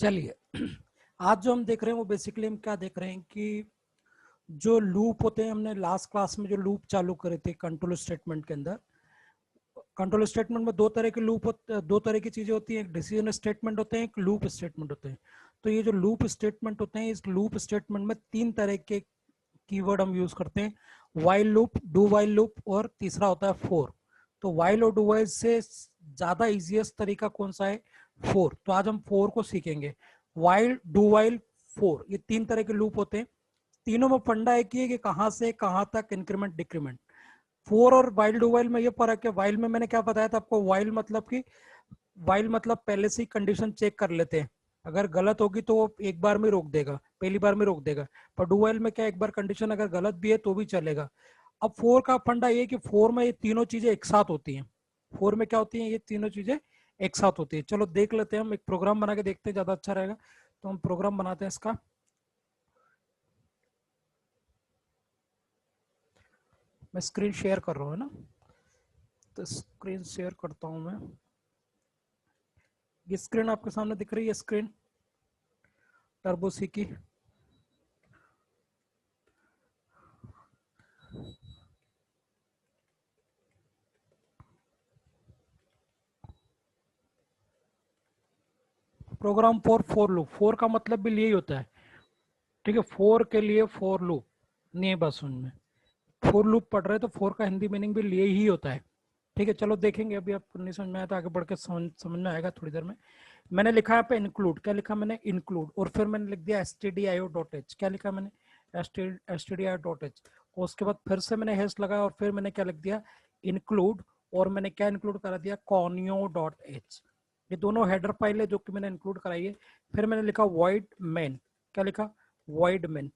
चलिए आज जो हम देख रहे हैं वो बेसिकली हम क्या देख रहे हैं कि जो लूप होते हैं, हमने लास्ट क्लास में जो लूप चालू करे थे कंट्रोल स्टेटमेंट के अंदर। कंट्रोल स्टेटमेंट में दो तरह के लूप होते, दो तरह की चीजें होती हैं, एक डिसीजन स्टेटमेंट होते हैं, एक लूप स्टेटमेंट होते हैं। तो ये जो लूप स्टेटमेंट होते हैं, इस लूप स्टेटमेंट में तीन तरह के कीवर्ड हम यूज करते हैं, while loop, do while loop और तीसरा होता है फोर। तो वाइल और डू वाइल से ज्यादा इजीएस्ट तरीका कौन सा है? फोर। तो आज हम फोर को सीखेंगे। वाइल, डू वाइल, फोर, ये तीन तरह के लूप होते हैं। तीनों में फंडा एक ही है कि कहां से कहां तक इंक्रीमेंट डिक्रीमेंट। फोर और वाइल डू वाइल में ये फर्क है, वाइल में मैंने क्या बताया था आपको, वाइल मतलब कि वाइल मतलब पहले से ही कंडीशन चेक कर लेते हैं, अगर गलत होगी तो वो एक बार में रोक देगा, पहली बार में रोक देगा। पर डू वाइल में क्या, एक बार कंडीशन अगर गलत भी है तो भी चलेगा। अब फोर का फंडा ये कि फोर में ये तीनों चीजें एक साथ होती हैं। फोर में क्या होती हैं? ये तीनों चीजें एक साथ होती है। चलो देख लेते हैं, हम एक प्रोग्राम बना के देखते हैं, ज्यादा अच्छा रहेगा। तो हम प्रोग्राम बनाते हैं इसका। मैं स्क्रीन शेयर कर रहा हूँ, है ना? तो स्क्रीन शेयर करता हूँ मैं। ये स्क्रीन आपके सामने दिख रही है, स्क्रीन टर्बो सी की। प्रोग्राम फोर लूप, फोर का मतलब भी यही होता है, ठीक है? फोर के लिए फोर लूप नहीं है बस उनमें। फोर लूप पढ़ रहे हैं तो फोर का हिंदी मीनिंग भी लिए ही होता है, ठीक है? चलो देखेंगे, अभी आपको नहीं समझ में आया तो आगे बढ़ के समझ में आएगा थोड़ी देर में। मैंने लिखा है पे इंक्लूड, क्या लिखा मैंने? इंक्लूड। और फिर मैंने लिख दिया stdio.h, क्या लिखा मैंने? stdio.h। और उसके बाद फिर से मैंने हैश लगाया और फिर मैंने क्या लिख दिया? इंक्लूड। और मैंने क्या इंक्लूड करा दिया? conio.h। ये दोनों हेडर फाइल है जो कि मैंने इंक्लूड कराई है। फिर मैंने लिखा void main, क्या लिखा? void main।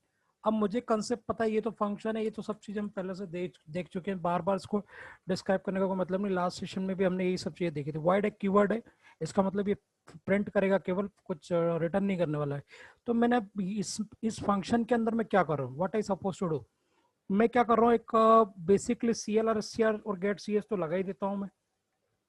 अब मुझे कंसेप्ट पता है, ये तो फंक्शन है, ये तो सब चीजें हम पहले से देख चुके हैं, बार बार इसको डिस्क्राइब करने का कोई मतलब नहीं। लास्ट सेशन में भी हमने यही सब चीजें देखी थी। void एक कीवर्ड है, इसका मतलब ये प्रिंट करेगा, केवल कुछ रिटर्न नहीं करने वाला है। तो मैंने इस फंक्शन के अंदर मैं क्या कर रहा हूँ, what I suppose to do, मैं क्या कर रहा हूँ, एक बेसिकली सीएल और एससीआर और गेट सीएस तो लगा ही देता हूँ मैं,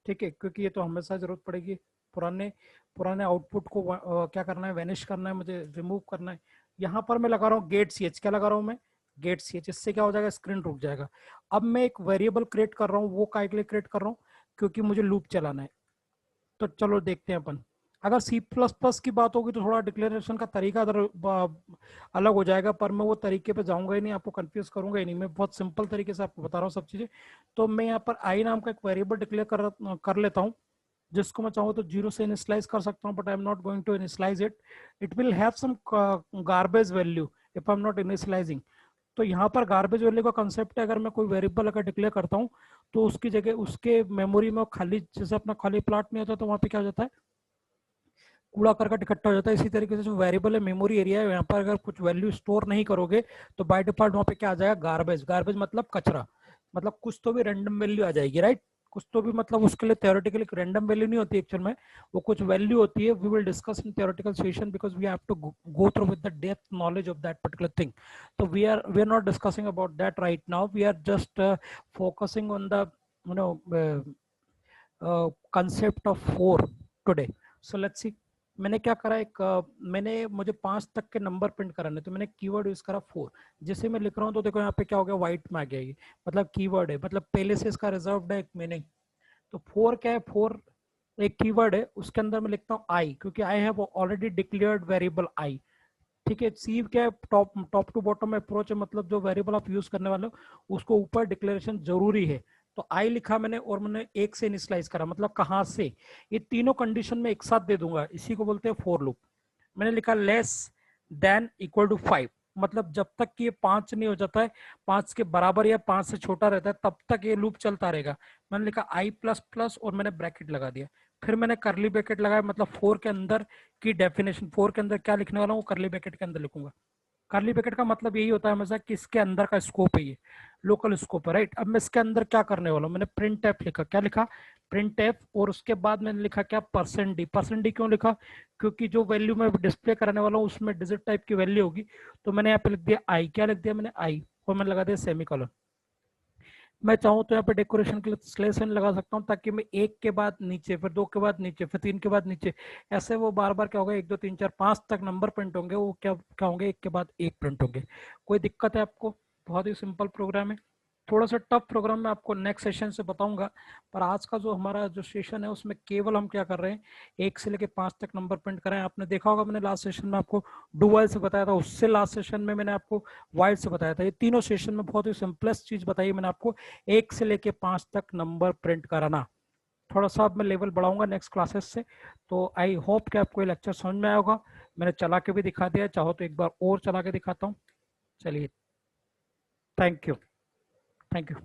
ठीक है? क्योंकि ये तो हमेशा जरूरत पड़ेगी। पुराने पुराने आउटपुट को क्या करना है, वैनिश करना है, मुझे रिमूव करना है। यहाँ पर मैं लगा रहा हूँ गेट सी एच, क्या लगा रहा हूँ मैं? Get C H. इससे क्या हो जाएगा? स्क्रीन रुक जाएगा। अब मैं एक वेरिएबल क्रिएट कर रहा हूँ, वो काय के लिए क्रिएट कर रहा हूँ? क्योंकि मुझे लूप चलाना है। तो चलो देखते हैं अपन। अगर सी प्लस प्लस की बात होगी तो थोड़ा डिक्लेरेशन का तरीका अलग हो जाएगा, पर मैं वो तरीके पे जाऊंगा ही नहीं, आपको कंफ्यूज करूंगा ही नहीं। मैं बहुत सिंपल तरीके से आपको बता रहा हूँ सब चीजें। तो मैं यहाँ पर आई नाम का एक वेरिएबल डिक्लेयर कर लेता हूँ, जिसको मैं चाहूँ तो जीरो से इनिशियलाइज कर सकता हूँ, but I am not going to initialise it. It will have some garbage value if I am not initialising. तो यहाँ पर गार्बेज वैल्यू का कंसेप्ट है, अगर मैं कोई वेरिएबल अगर डिक्लेयर करता हूँ तो उसकी जगह उसके मेमोरी में खाली, जैसे अपना खाली प्लॉट नहीं होता तो वहाँ पे क्या हो जाता है? कूड़ा करकट इकट्ठा हो जाता है। इसी तरीके से जो वेरिएबल है, मेमोरी एरिया है, यहाँ पर अगर कुछ वैल्यू स्टोर नहीं करोगे तो बाय डिफॉल्ट वहाँ पे क्या आ जाएगा? गार्बेज। गार्बेज मतलब कचरा, मतलब कुछ तो भी रैंडम वैल्यू आ जाएगी, राइट? कुछ तो भी, मतलब उसके लिए theoretically रैंडम वैल्यू नहीं होती एक्चुअल में, वो कुछ वैल्यू होती है। We will discuss in theoretical session because we have to go through with the depth knowledge of that particular thing. तो we are not discussing about that right now, we are just focusing on the you know concept of for today. So let's see, मैंने क्या करा, मैंने, मुझे 5 तक के number print कराने, तो मैंने कीवर्ड यूज करा फोर। जैसे मैं लिख रहा हूँ तो देखो यहाँ पे क्या हो गया, व्हाइट में आ गया ये, मतलब कीवर्ड है, मतलब पहले से इसका रिजर्व्ड है एक मीनिंग। तो फोर क्या है? फोर एक कीवर्ड है, उसके अंदर मैं लिखता हूँ आई, क्योंकि I have already declared variable I, ठीक है? सी क्या है? Top top to bottom approach है, मतलब जो वेरिएबल आप यूज करने वाले हो उसको ऊपर डिक्लेरेशन जरूरी है। तो आई लिखा मैंने और मैंने एक से इनिशियलाइज करा, मतलब कहाँ से? ये तीनों कंडीशन में एक साथ दे दूंगा, इसी को बोलते हैं फॉर लूप। मैंने लिखा लेस देन इक्वल टू 5, मतलब जब तक कि ये 5 नहीं हो जाता है, 5 के बराबर या 5 से छोटा रहता है, तब तक ये लूप चलता रहेगा। मैंने लिखा आई प्लस प्लस और मैंने ब्रैकेट लगा दिया। फिर मैंने करली ब्रैकेट लगाया, मतलब फोर के अंदर की डेफिनेशन, फोर के अंदर क्या लिखने वाला हूँ करली ब्रैकेट के अंदर लिखूंगा। करली ब्रैकेट का मतलब यही होता है हमेशा कि इसके अंदर का स्कोप है, ये लोकल स्कोप है, राइट? अब मैं इसके अंदर क्या करने वाला हूँ, मैंने प्रिंट एफ लिखा, क्या लिखा? Print F. और उसके बाद मैंने लिखा क्या? Percent D. परसेंट डी क्यों लिखा? क्योंकि जो वैल्यू मैं डिस्प्ले करने वाला हूँ उसमें डिजिट टाइप की वैल्यू होगी। तो मैंने यहाँ पे लिख दिया आई, क्या लिख दिया मैंने? आई। और मैंने लगा दिया सेमी कॉलन। मैं चाहूँ तो यहाँ पे डेकोरेशन के लिए स्लेशन लगा सकता हूँ, ताकि मैं एक के बाद नीचे, फिर दो के बाद नीचे, फिर तीन के बाद नीचे, ऐसे वो बार बार क्या होगा, एक दो तीन चार पांच तक नंबर प्रिंट होंगे, वो क्या क्या होंगे, एक के बाद एक प्रिंट होंगे। कोई दिक्कत है आपको? बहुत ही सिंपल प्रोग्राम है। थोड़ा सा टफ प्रोग्राम मैं आपको नेक्स्ट सेशन से बताऊंगा। पर आज का जो हमारा जो सेशन है उसमें केवल हम क्या कर रहे हैं, एक से लेके पांच तक नंबर प्रिंट करें। आपने देखा होगा मैंने लास्ट सेशन में आपको डू वाइल से बताया था, उससे लास्ट सेशन में मैंने आपको वाइल से बताया था। ये तीनों सेशन में बहुत ही सिंपलेस्ट चीज बताई मैंने आपको, एक से लेके पांच तक नंबर प्रिंट कराना। थोड़ा सा अब मैं लेवल बढ़ाऊंगा नेक्स्ट क्लासेस से। तो आई होप कि आपको ये लेक्चर समझ में आया होगा। मैंने चला के भी दिखा दिया, चाहो तो एक बार और चला के दिखाता हूँ। चलिए, थैंक यू। Thank you.